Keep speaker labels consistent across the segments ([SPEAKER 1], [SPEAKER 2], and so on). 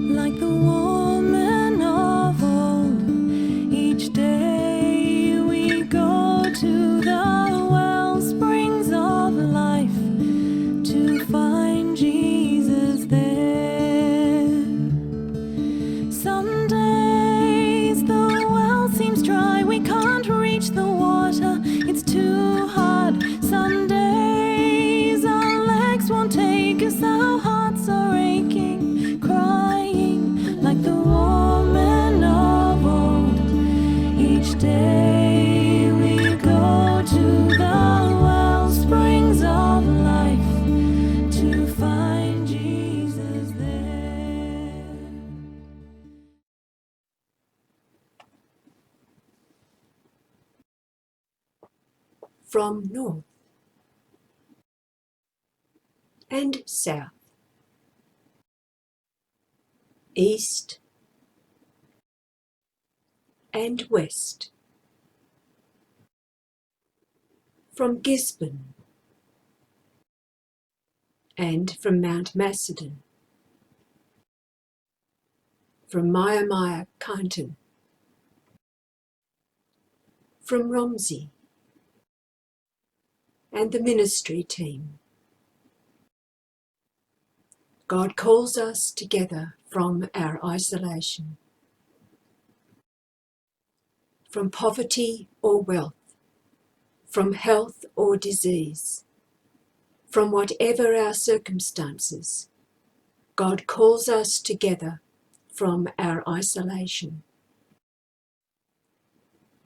[SPEAKER 1] Like the woman of old, each day we go to the well springs of life to find Jesus there. Some days the well seems dry, we can't reach the water, it's too hard. Some days our legs won't take us, our hearts are aching, crying like the woman of old. Each day we go to the well springs of life to find Jesus there.
[SPEAKER 2] From north and south, east and west, from Gisborne and from Mount Macedon, from Maya Kyneton, from Romsey and the ministry team. God calls us together from our isolation, from poverty or wealth, from health or disease, from whatever our circumstances. God calls us together from our isolation,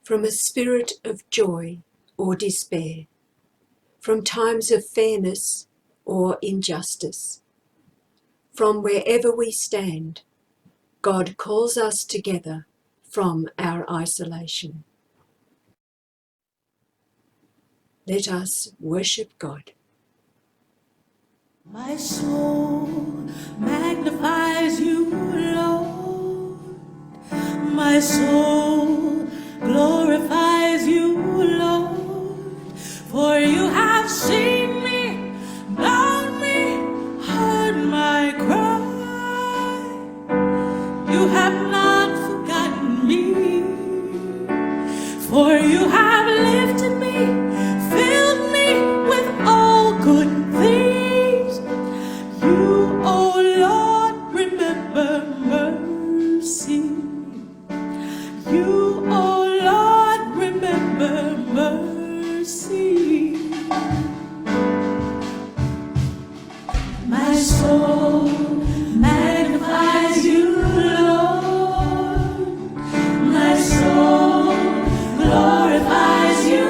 [SPEAKER 2] from a spirit of joy or despair, from times of fairness or injustice. From wherever we stand, God calls us together from our isolation. Let us worship God.
[SPEAKER 1] My soul magnifies you, Lord. My soul glorifies you, Lord. For you have seen me, known me, heard my cry. You have not forgotten me. For you have lifted me, filled me with all good things. You, O Lord, remember mercy. You, O Lord, remember mercy. My soul magnifies you, Lord. My soul glorifies you,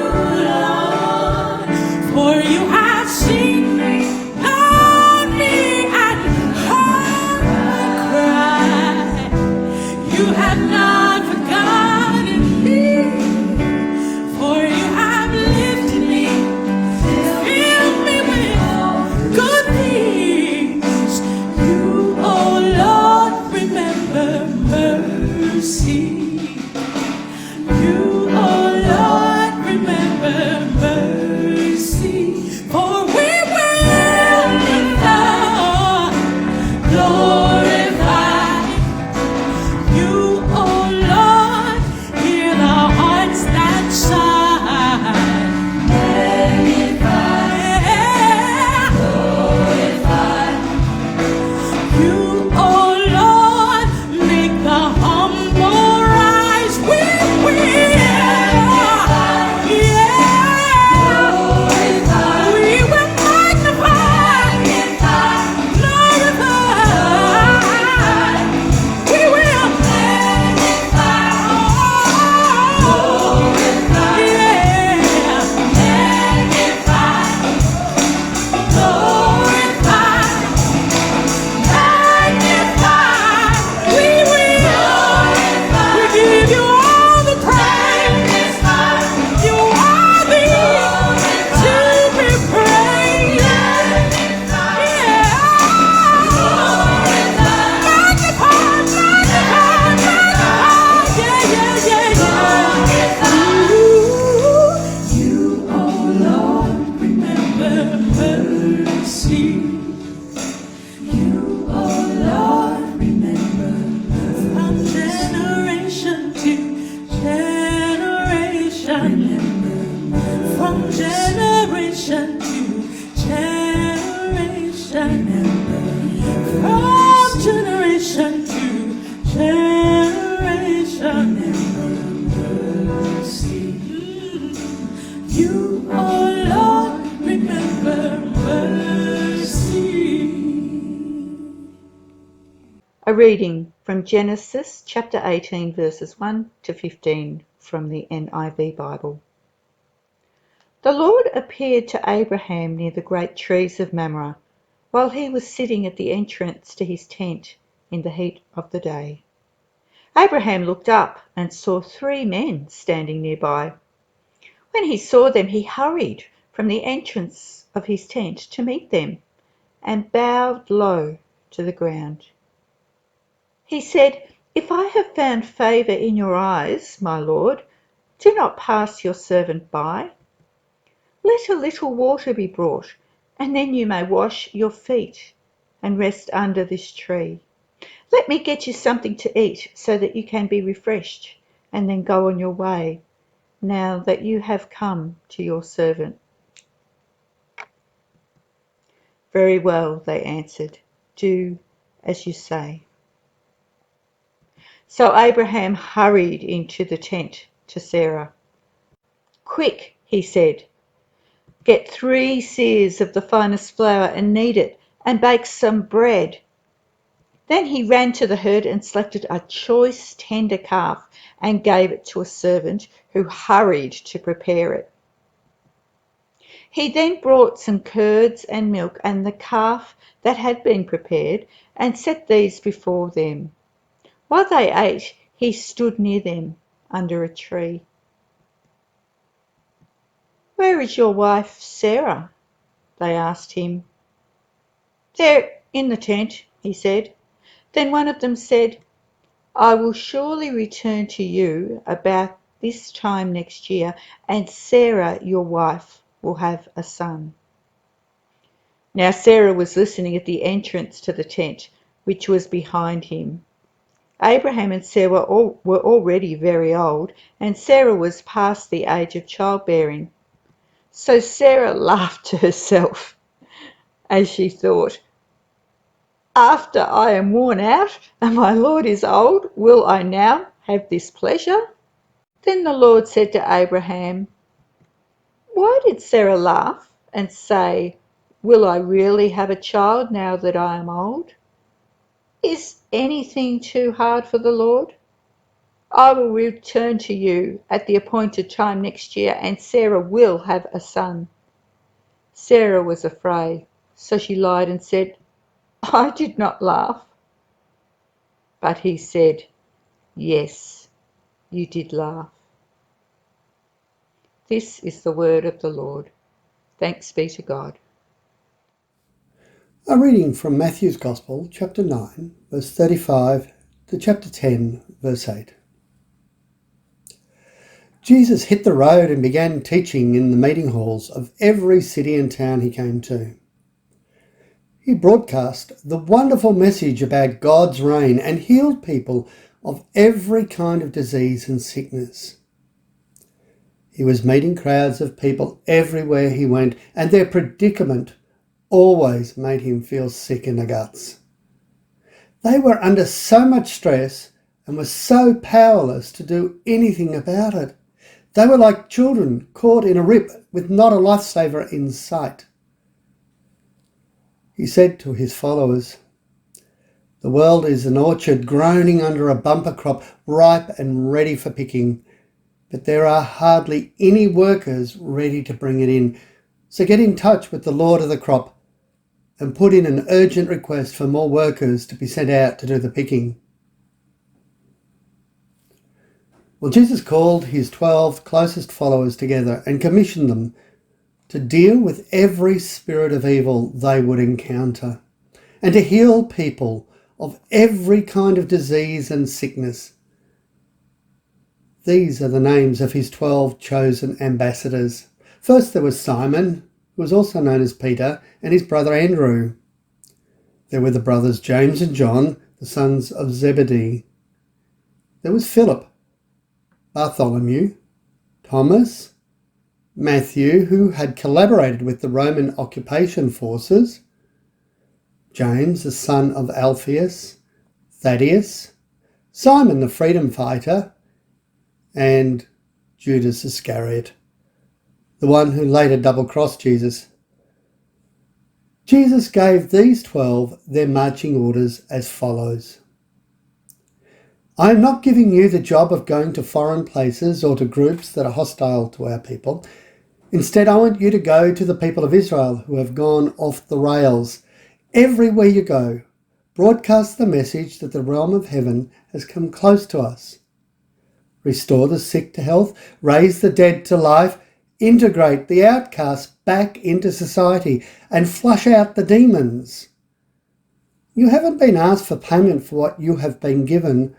[SPEAKER 1] Lord. For you have seen me, known me, and heard my cry. You have not forgotten me, for you have lifted me, filled me with good things. You, O Lord, remember mercy. You, O Lord, remember mercy. For we will lift up, glorify you, O
[SPEAKER 3] A reading from Genesis chapter 18 verses 1 to 15 from the NIV Bible. The Lord appeared to Abraham near the great trees of Mamre, while he was sitting at the entrance to his tent in the heat of the day. Abraham looked up and saw 3 men standing nearby. When he saw them, he hurried from the entrance of his tent to meet them and bowed low to the ground. He said, "If I have found favour in your eyes, my lord, do not pass your servant by. Let a little water be brought, and then you may wash your feet and rest under this tree. Let me get you something to eat so that you can be refreshed, and then go on your way, now that you have come to your servant." "Very well," they answered, "do as you say." So Abraham hurried into the tent to Sarah. "Quick," he said, "get 3 seahs of the finest flour and knead it, and bake some bread." Then he ran to the herd and selected a choice tender calf and gave it to a servant who hurried to prepare it. He then brought some curds and milk and the calf that had been prepared and set these before them. While they ate, he stood near them under a tree. "Where is your wife Sarah?" they asked him. "There in the tent," he said. Then one of them said, "I will surely return to you about this time next year, and Sarah, your wife, will have a son." Now Sarah was listening at the entrance to the tent, which was behind him. Abraham and Sarah were already very old, and Sarah was past the age of childbearing. So Sarah laughed to herself as she thought, "After I am worn out and my Lord is old, will I now have this pleasure?" Then the Lord said to Abraham, "Why did Sarah laugh and say, 'Will I really have a child now that I am old?' Is anything too hard for the Lord? I will return to you at the appointed time next year, and Sarah will have a son." Sarah was afraid, so she lied and said, "I did not laugh." But he said, "Yes, you did laugh." This is the word of the Lord. Thanks be to God.
[SPEAKER 4] A reading from Matthew's Gospel, chapter 9, verse 35 to chapter 10, verse 8. Jesus hit the road and began teaching in the meeting halls of every city and town he came to. He broadcast the wonderful message about God's reign and healed people of every kind of disease and sickness. He was meeting crowds of people everywhere he went, and their predicament always made him feel sick in the guts. They were under so much stress and were so powerless to do anything about it. They were like children caught in a rip with not a lifesaver in sight. He said to his followers, "The world is an orchard groaning under a bumper crop, ripe and ready for picking, but there are hardly any workers ready to bring it in. So get in touch with the Lord of the crop and put in an urgent request for more workers to be sent out to do the picking." Well, Jesus called his 12 closest followers together and commissioned them to deal with every spirit of evil they would encounter and to heal people of every kind of disease and sickness. These are the names of his 12 chosen ambassadors. First there was Simon, who was also known as Peter, and his brother Andrew. There were the brothers James and John, the sons of Zebedee. There was Philip, Bartholomew, Thomas, Matthew, who had collaborated with the Roman occupation forces, James, the son of Alphaeus, Thaddeus, Simon the freedom fighter, and Judas Iscariot, the one who later double-crossed Jesus. Jesus gave these 12 their marching orders as follows. I am not giving you the job of going to foreign places or to groups that are hostile to our people. Instead, I want you to go to the people of Israel who have gone off the rails. Everywhere you go, broadcast the message that the realm of heaven has come close to us. Restore the sick to health, raise the dead to life, integrate the outcasts back into society, and flush out the demons. You haven't been asked for payment for what you have been given,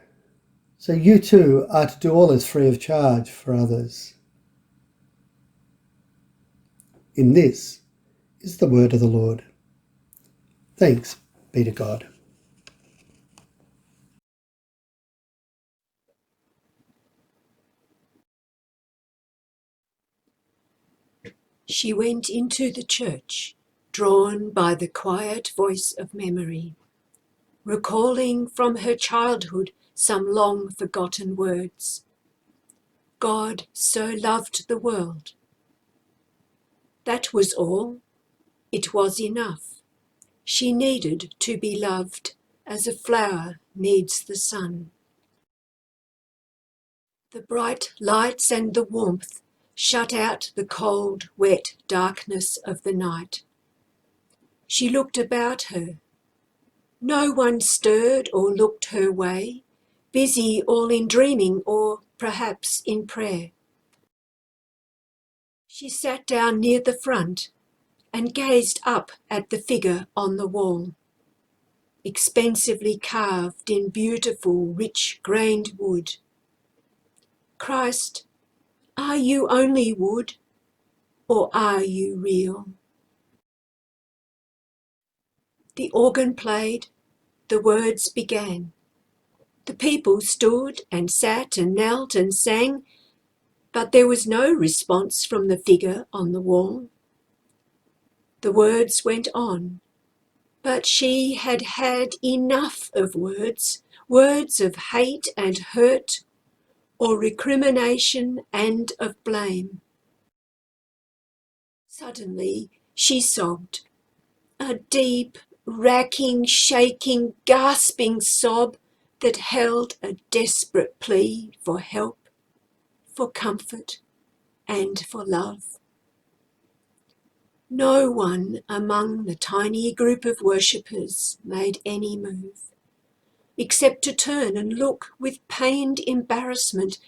[SPEAKER 4] so you too are to do all this free of charge for others. In this is the word of the Lord. Thanks be to God.
[SPEAKER 2] She went into the church, drawn by the quiet voice of memory, recalling from her childhood some long forgotten words. God so loved the world. That was all. It was enough. She needed to be loved as a flower needs the sun. The bright lights and the warmth shut out the cold, wet darkness of the night. She looked about her. No one stirred or looked her way, busy all in dreaming or perhaps in prayer. She sat down near the front and gazed up at the figure on the wall, expensively carved in beautiful, rich-grained wood. Christ, are you only wood, or are you real? The organ played, the words began. The people stood and sat and knelt and sang, but there was no response from the figure on the wall. The words went on, but she had had enough of words, words of hate and hurt, or recrimination and of blame. Suddenly she sobbed, a deep, racking, shaking, gasping sob that held a desperate plea for help, for comfort, and for love. No one among the tiny group of worshippers made any move, except to turn and look with pained embarrassment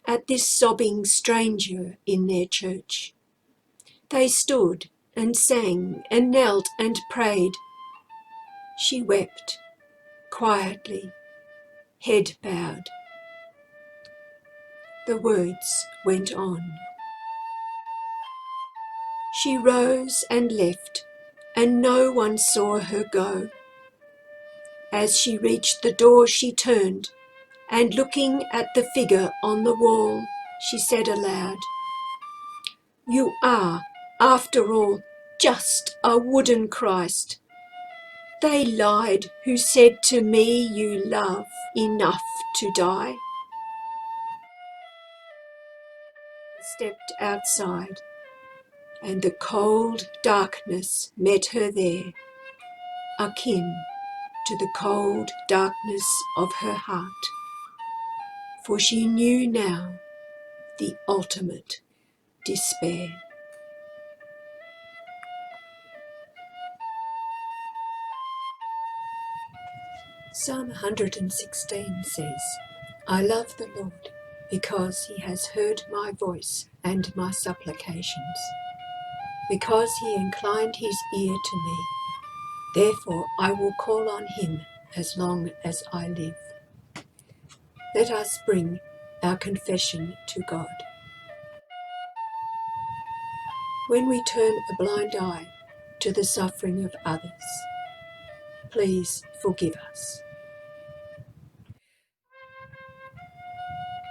[SPEAKER 2] at this sobbing stranger in their church. They stood and sang and knelt and prayed. She wept, quietly, head bowed. The words went on. She rose and left, and no one saw her go. As she reached the door, she turned, and looking at the figure on the wall, she said aloud, "You are, after all, just a wooden Christ. They lied who said to me you love enough to die." Stepped outside, and the cold darkness met her there, akin to the cold darkness of her heart, for she knew now the ultimate despair. Psalm 116 says, "I love the Lord because he has heard my voice and my supplications, because he inclined his ear to me. Therefore I will call on him as long as I live." Let us bring our confession to God. When we turn a blind eye to the suffering of others, please forgive us.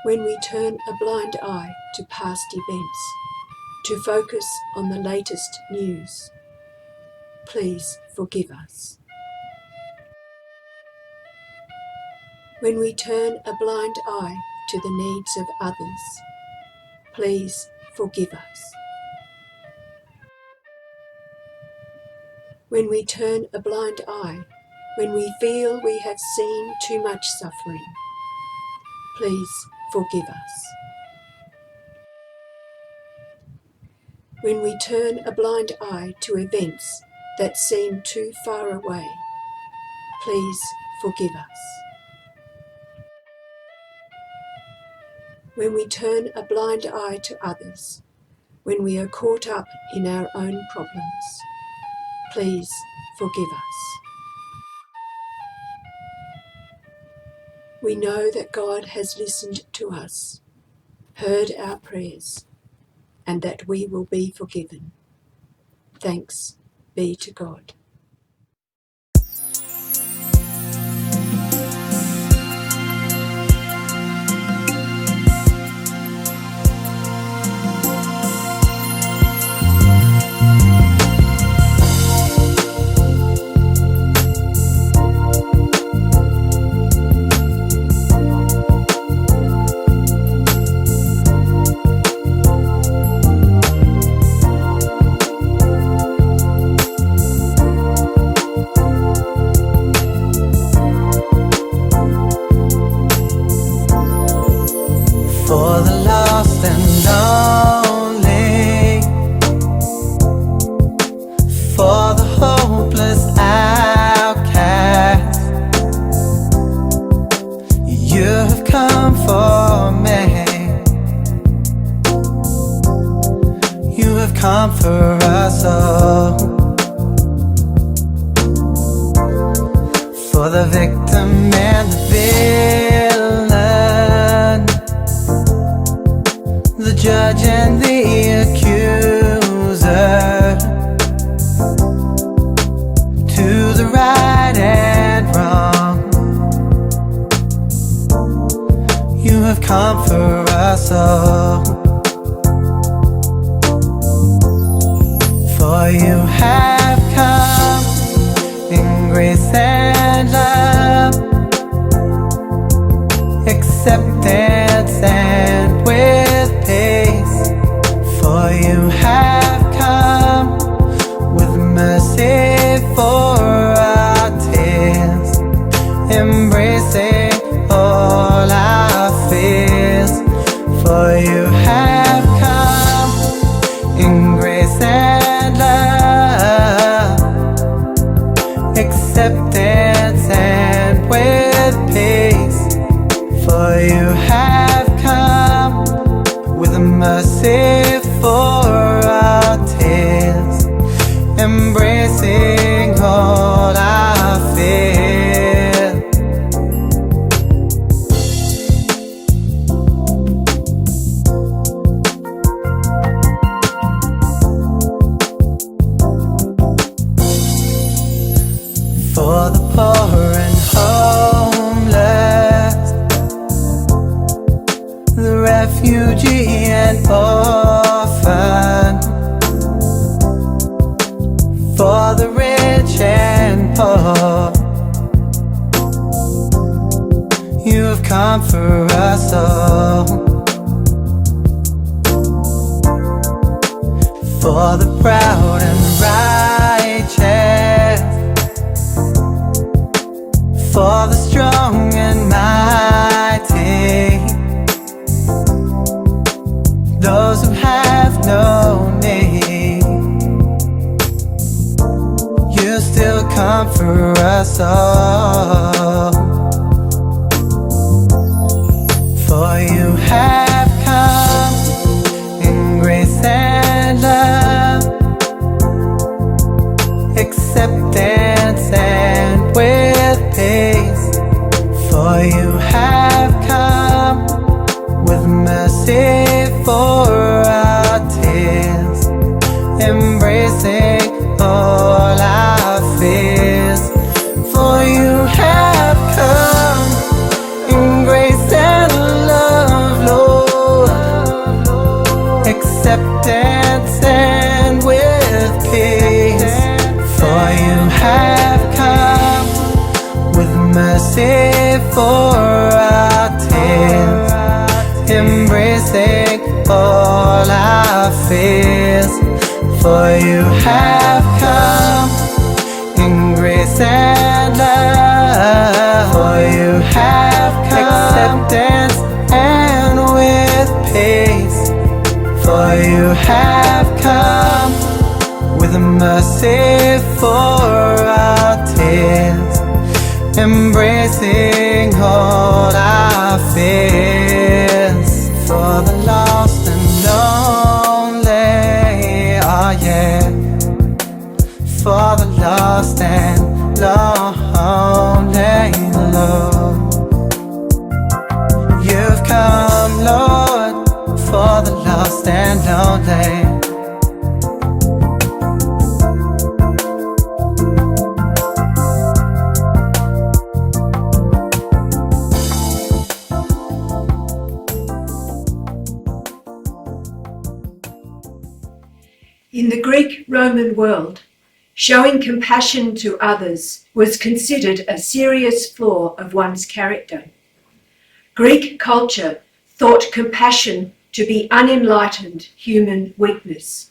[SPEAKER 2] When we turn a blind eye to past events, to focus on the latest news, please forgive us. When we turn a blind eye to the needs of others, please forgive us. When we turn a blind eye, when we feel we have seen too much suffering, please forgive us. When we turn a blind eye to events that seem too far away, please forgive us. When we turn a blind eye to others, when we are caught up in our own problems, please forgive us. We know that God has listened to us, heard our prayers, and that we will be forgiven. Thanks be to God.
[SPEAKER 5] For the lost and lonely, for the hopeless outcast, you have come for me. You have come for us all. For the victim and the villain, the judge and the accuser, to the right and wrong, you have come for us all. For you have come in grace and love, acceptance and with peace. For you have come with mercy for our tears, embracing all our fears. For you have come in grace and love, acceptance and with peace. For you have come with mercy for our tears, embracing all our fears. For the poor and homeless, the refugee and orphan, for the rich and poor, you have come for us all. For the proud and righteous, for the strong and mighty, those who have no need, you still come for us all. For you have come in grace and love, acceptance and with peace. For you have come with mercy for our tears, embracing all our fears. For you have come in grace and love, Lord, acceptance and with peace. For you have come with mercy for our tears, embracing all our fears. For you have come in grace and love, for you have come acceptance you have come with a mercy for our tears, embracing all our fears. For the lost and lonely, oh yeah. For the lost and lonely, Lord. You've come, Lord, for the lost and lonely.
[SPEAKER 2] In the Greek-Roman world, showing compassion to others was considered a serious flaw of one's character. Greek culture thought compassion to be unenlightened human weakness.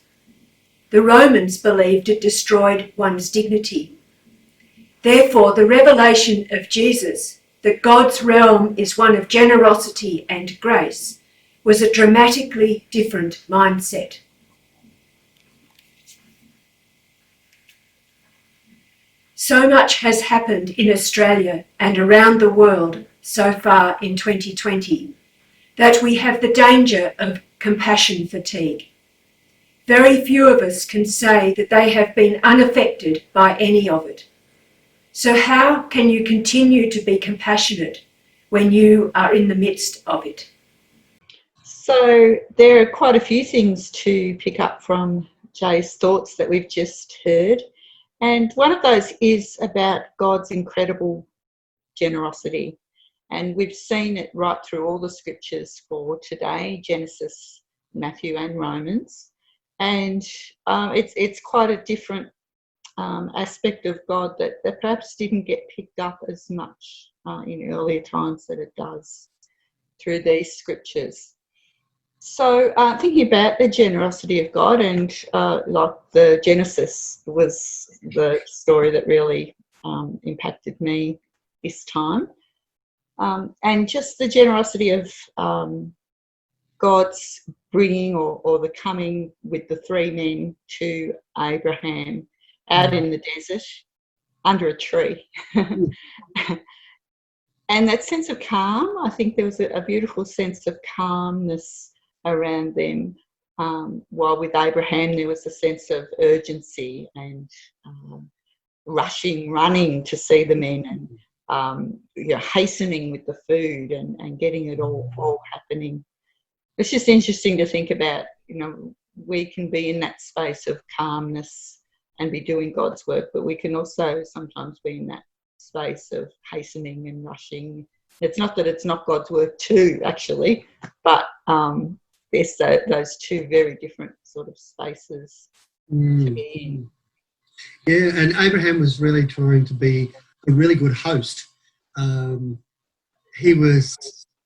[SPEAKER 2] The Romans believed it destroyed one's dignity. Therefore, the revelation of Jesus, that God's realm is one of generosity and grace, was a dramatically different mindset. So much has happened in Australia and around the world so far in 2020 that we have the danger of compassion fatigue. Very few of us can say that they have been unaffected by any of it. So how can you continue to be compassionate when you are in the midst of it?
[SPEAKER 3] So there are quite a few things to pick up from Jay's thoughts that we've just heard. And one of those is about God's incredible generosity. And we've seen it right through all the scriptures for today, Genesis, Matthew and Romans. And it's quite a different aspect of God that perhaps didn't get picked up as much in earlier times that it does through these scriptures. So thinking about the generosity of God, and like the Genesis was the story that really impacted me this time. And just the generosity of God's bringing or the coming with the three men to Abraham out in the desert under a tree. And that sense of calm, I think there was a beautiful sense of calmness around them, while with Abraham there was a sense of urgency and running to see the men, and hastening with the food and getting it all happening. It's just interesting to think about, we can be in that space of calmness and be doing God's work, but we can also sometimes be in that space of hastening and rushing. It's not that it's not God's work too, actually, but there's those two very different sort of spaces to be in.
[SPEAKER 4] Yeah, and Abraham was really trying to be a really good host. He was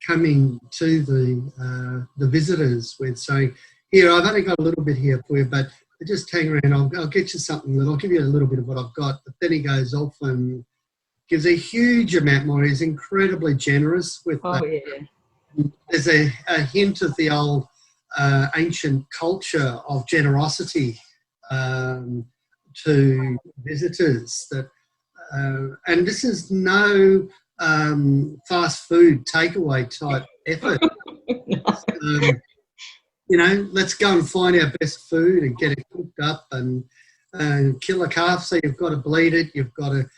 [SPEAKER 4] coming to the visitors with saying, "Here, I've only got a little bit here for you, but just hang around. I'll get you something. I'll give you a little bit of what I've got." But then he goes off and gives a huge amount more. He's incredibly generous with that.
[SPEAKER 3] Yeah.
[SPEAKER 4] There's a hint of the old ancient culture of generosity to visitors. And this is no fast food takeaway type effort. Let's go and find our best food and get it cooked up and kill a calf. So you've got to bleed it, you've got to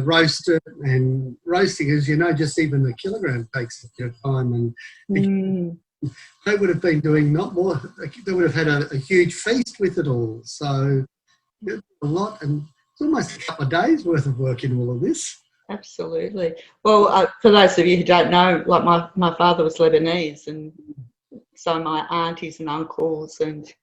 [SPEAKER 4] roast it, and roasting, as you know, just even a kilogram takes a bit of time. And they would have been doing not more. They would have had a huge feast with it all. So a lot, and it's almost a couple of days worth of work in all of this.
[SPEAKER 3] Absolutely. Well, for those of you who don't know, like my father was Lebanese, and so my aunties and uncles and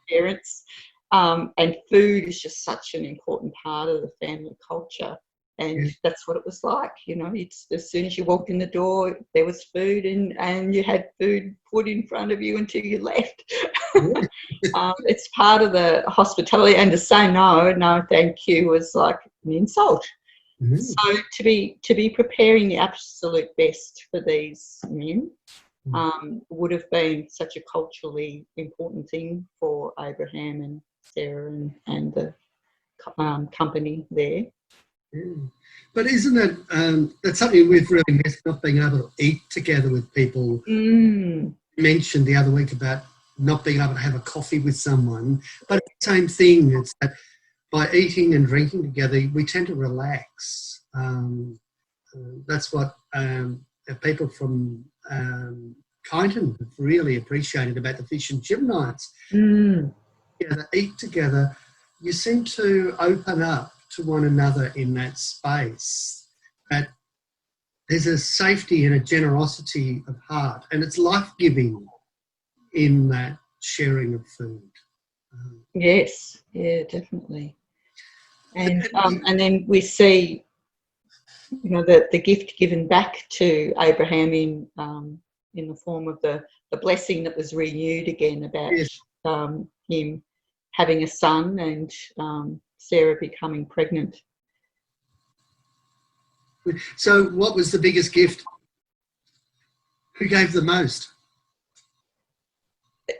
[SPEAKER 3] parents, and food is just such an important part of the family culture. And that's what it was like, it's, as soon as you walked in the door, there was food, and you had food put in front of you until you left. It's part of the hospitality, and to say no, thank you was like an insult. So to be preparing the absolute best for these men, would have been such a culturally important thing for Abraham and Sarah and the company there.
[SPEAKER 4] Yeah. But isn't it, that's something we've really missed, not being able to eat together with people. You mentioned the other week about not being able to have a coffee with someone, but same thing, it's that by eating and drinking together, we tend to relax. That's what people from Kyneton have really appreciated about the fish and chip nights. Yeah, they eat together. You seem to open up to one another in that space. That there's a safety and a generosity of heart, and it's life-giving in that sharing of food.
[SPEAKER 3] Yes, yeah, definitely. And then we see, you know, the gift given back to Abraham in the form of the blessing that was renewed again about him having a son and Sarah becoming pregnant.
[SPEAKER 4] So what was the biggest gift? Who gave the most?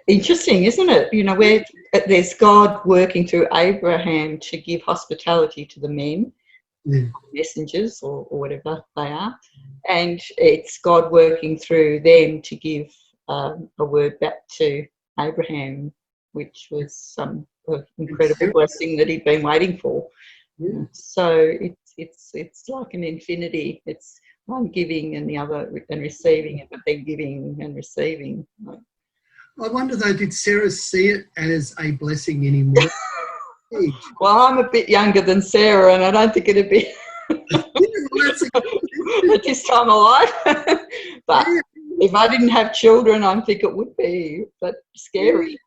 [SPEAKER 3] Interesting, isn't it? You know, where there's God working through Abraham to give hospitality to the men, messengers or whatever they are, and it's God working through them to give a word back to Abraham, which was some incredible blessing that he'd been waiting for. Yeah. So it's like an infinity. It's one giving and the other and receiving, but then giving and receiving.
[SPEAKER 4] I wonder though, did Sarah see it as a blessing anymore?
[SPEAKER 3] Well, I'm a bit younger than Sarah, and I don't think it'd be at this time of life. But if I didn't have children, I think it would be, but scary.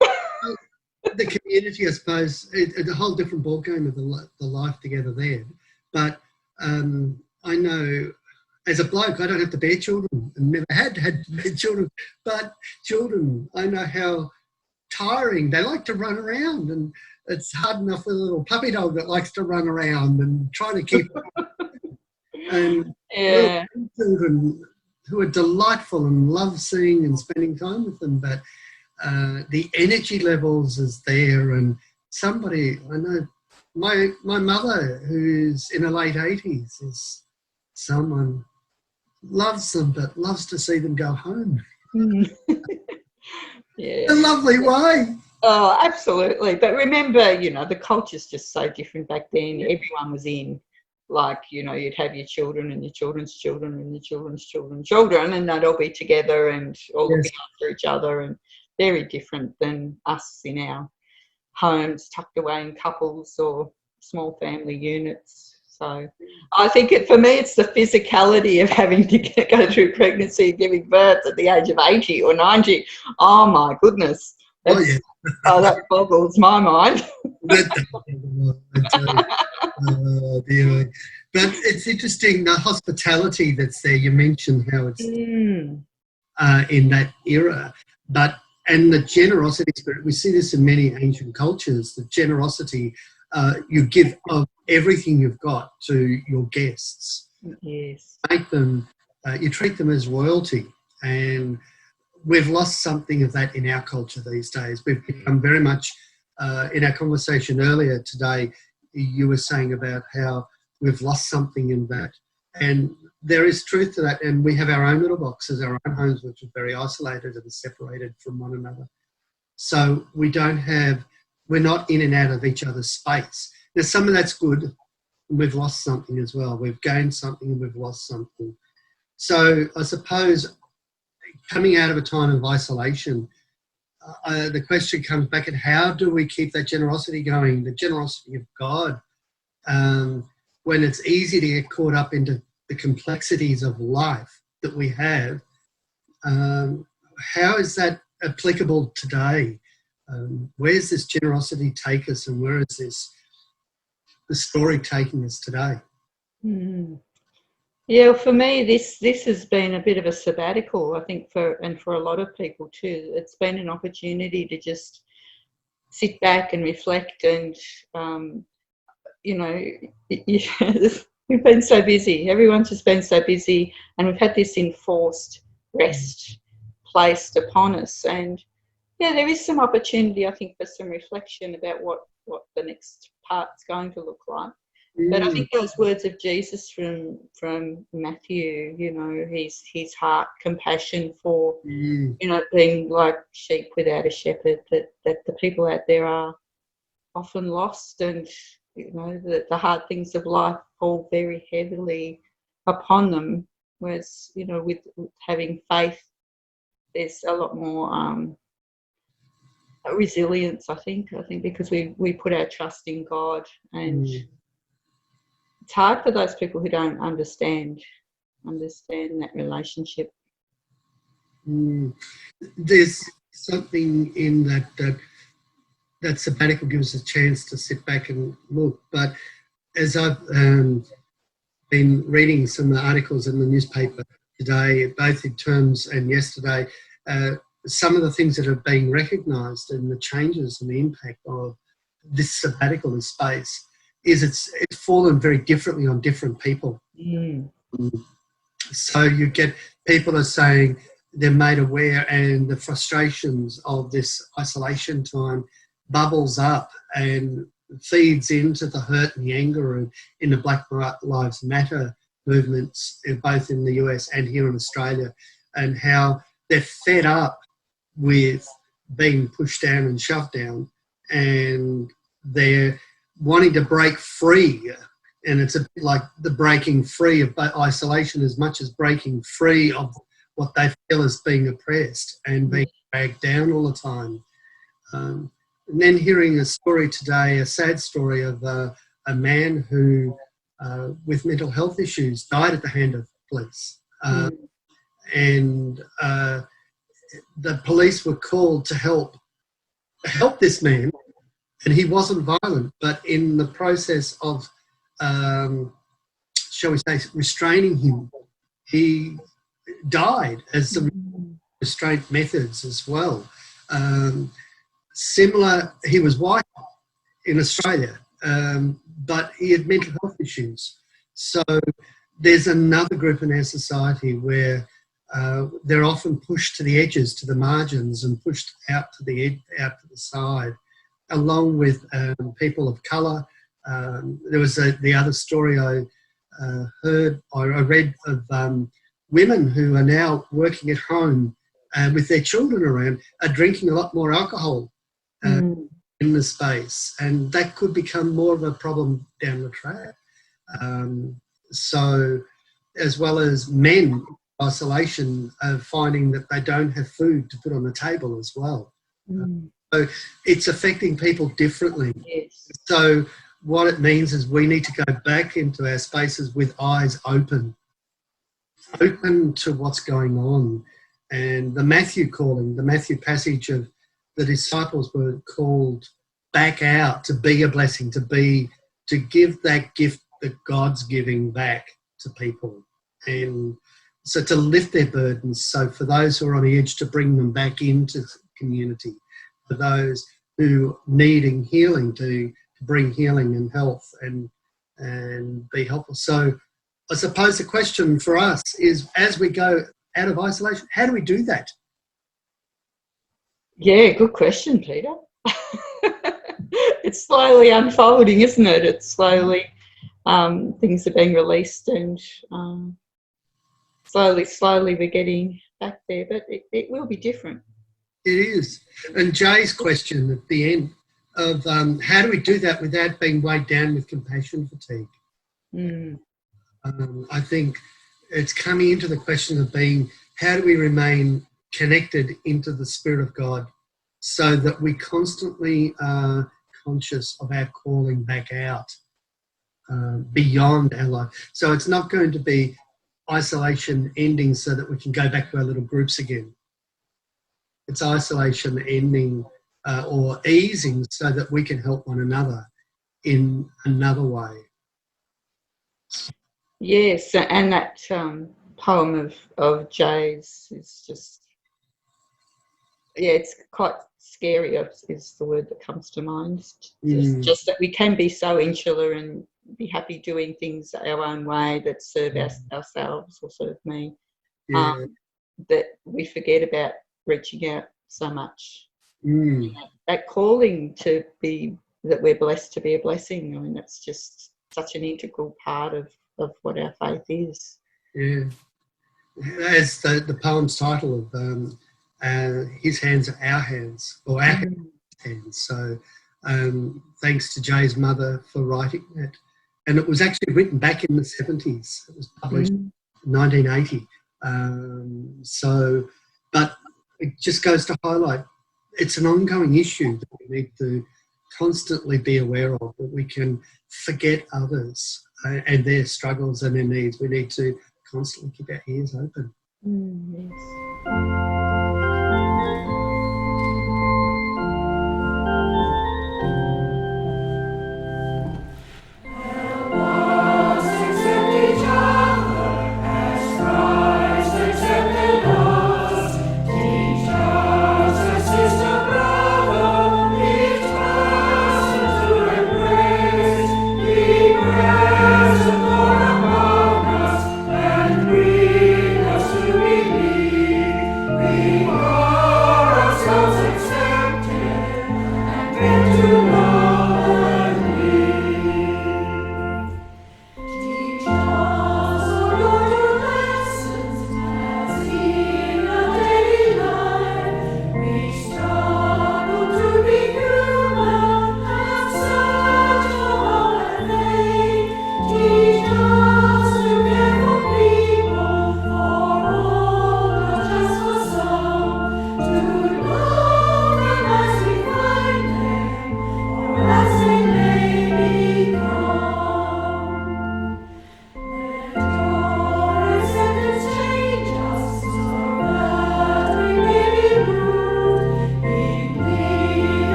[SPEAKER 4] The community, I suppose, it's a whole different ballgame of the life together there. But I know, as a bloke, I don't have to bear children and never had to bear children. But children, I know how tiring they like to run around, and it's hard enough with a little puppy dog that likes to run around and try to keep and children who are delightful and love seeing and spending time with them, but the energy levels is there. And somebody, I know my mother, who's in her late 80s, is someone loves them but loves to see them go home.
[SPEAKER 3] Yeah,
[SPEAKER 4] a lovely way.
[SPEAKER 3] Oh, absolutely. But remember, you know, the culture's just so different back then. Everyone was in, like, you know, you'd have your children and your children's children and your children's children, and they'd all be together and all looking after each other, and very different than us in our homes, tucked away in couples or small family units. So I think for me, it's the physicality of having to go through pregnancy, giving birth at the age of 80 or 90. Oh, my goodness. That boggles my mind.
[SPEAKER 4] Dear. But it's interesting, the hospitality that's there. You mentioned how it's in that era, and the generosity spirit. We see this in many ancient cultures. The generosity, you give of everything you've got to your guests.
[SPEAKER 3] Yes.
[SPEAKER 4] Make them, you treat them as royalty, and we've lost something of that in our culture these days. We've become very much, in our conversation earlier today, you were saying about how we've lost something in that. And there is truth to that. And we have our own little boxes, our own homes, which are very isolated and separated from one another. So we're not in and out of each other's space. Now, some of that's good. We've lost something as well. We've gained something and we've lost something. So I suppose coming out of a time of isolation, the question comes back at how do we keep that generosity going, the generosity of God, when it's easy to get caught up into the complexities of life that we have. How is that applicable today? Where's this generosity take us, and where is the story taking us today?
[SPEAKER 3] Yeah, for me, this has been a bit of a sabbatical, I think, for a lot of people too. It's been an opportunity to just sit back and reflect, and you know, we've been so busy. Everyone's just been so busy, and we've had this enforced rest placed upon us. And yeah, there is some opportunity, I think, for some reflection about what the next part's going to look like. But I think those words of Jesus from Matthew, you know, his heart, compassion for, you know, being like sheep without a shepherd, that the people out there are often lost, and, you know, the hard things of life fall very heavily upon them. Whereas, you know, with having faith, there's a lot more resilience, I think, because we put our trust in God, and it's hard for those people who don't understand that relationship.
[SPEAKER 4] There's something in that sabbatical gives us a chance to sit back and look. But as I've been reading some of the articles in the newspaper today, both in terms and yesterday, some of the things that are being recognised and the changes and the impact of this sabbatical in space is it's fallen very differently on different people. So you get people are saying they're made aware, and the frustrations of this isolation time bubbles up and feeds into the hurt and the anger and in the Black Lives Matter movements, both in the US and here in Australia, and how they're fed up with being pushed down and shoved down, and they're wanting to break free. And it's a bit like the breaking free of isolation as much as breaking free of what they feel as being oppressed and being dragged down all the time. And then hearing a story today, a sad story of a man who, with mental health issues, died at the hand of police. And the police were called to help this man, and he wasn't violent, but in the process of, shall we say, restraining him, he died as some restraint methods as well. Similar, he was white in Australia, but he had mental health issues. So there's another group in our society where they're often pushed to the edges, to the margins, and pushed out to the side, along with people of colour. There was the other story I read of women who are now working at home with their children around, are drinking a lot more alcohol in the space, and that could become more of a problem down the track. So, as well as men, isolation, finding that they don't have food to put on the table as well. So it's affecting people differently.
[SPEAKER 3] Yes.
[SPEAKER 4] So what it means is we need to go back into our spaces with eyes open to what's going on. And the Matthew calling, the Matthew passage of the disciples were called back out to be a blessing, to give that gift that God's giving back to people. And so to lift their burdens. So for those who are on the edge, to bring them back into the community. For those who needing healing, to bring healing and health and be helpful. So I suppose the question for us is, as we go out of isolation, how do we do that?
[SPEAKER 3] Yeah, good question, Peter. It's slowly unfolding, isn't it? It's slowly, things are being released, and slowly we're getting back there, but it will be different.
[SPEAKER 4] It is. And Jay's question at the end of how do we do that without being weighed down with compassion fatigue? I think it's coming into the question of being, how do we remain connected into the Spirit of God so that we constantly are conscious of our calling back out beyond our life. So it's not going to be isolation ending so that we can go back to our little groups again. It's isolation ending or easing so that we can help one another in another way.
[SPEAKER 3] Yes, and that poem of Jay's is just, yeah, it's quite scary is the word that comes to mind. Just that we can be so insular and be happy doing things our own way that serve ourselves or serve me, that we forget about reaching out so much.
[SPEAKER 4] Mm.
[SPEAKER 3] That calling to be, that we're blessed to be a blessing. I mean, that's just such an integral part of what our faith is.
[SPEAKER 4] Yeah. As the poem's title of His Hands Are Our Hands, or Our Hands. So thanks to Jay's mother for writing that. And it was actually written back in the 70s. It was published in 1980. But it just goes to highlight it's an ongoing issue that we need to constantly be aware of, that we can forget others and their struggles and their needs. We need to constantly keep our ears open.
[SPEAKER 3] Yes.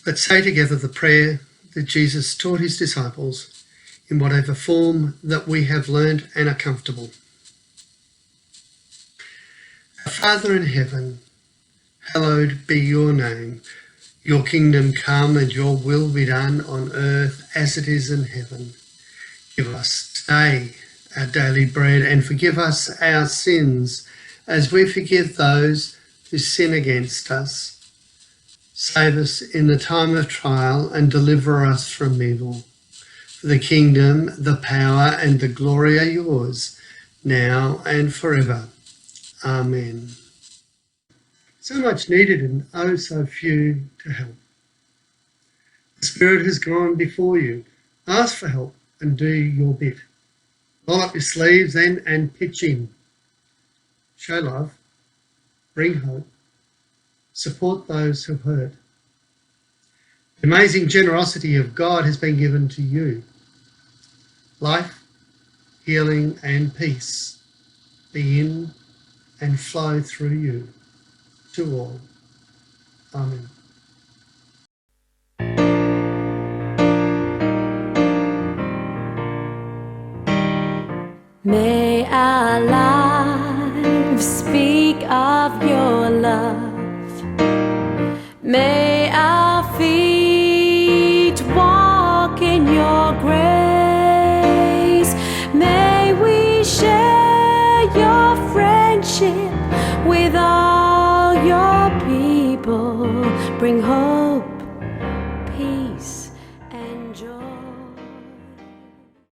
[SPEAKER 4] Let's say together the prayer that Jesus taught his disciples in whatever form that we have learned and are comfortable. Our Father in heaven, hallowed be your name. Your kingdom come and your will be done on earth as it is in heaven. Give us today our daily bread and forgive us our sins as we forgive those who sin against us. Save us in the time of trial and deliver us from evil. For the kingdom, the power and the glory are yours, now and forever. Amen. So much needed and oh so few to help. The Spirit has gone before you. Ask for help and do your bit. Roll up your sleeves then and pitch in. Show love, bring hope, support those who hurt. The amazing generosity of God has been given to you. Life, healing and peace be in and flow through you to all. Amen.
[SPEAKER 1] May our lives speak of your love. May our feet walk in your grace. May we share your friendship with all your people. Bring hope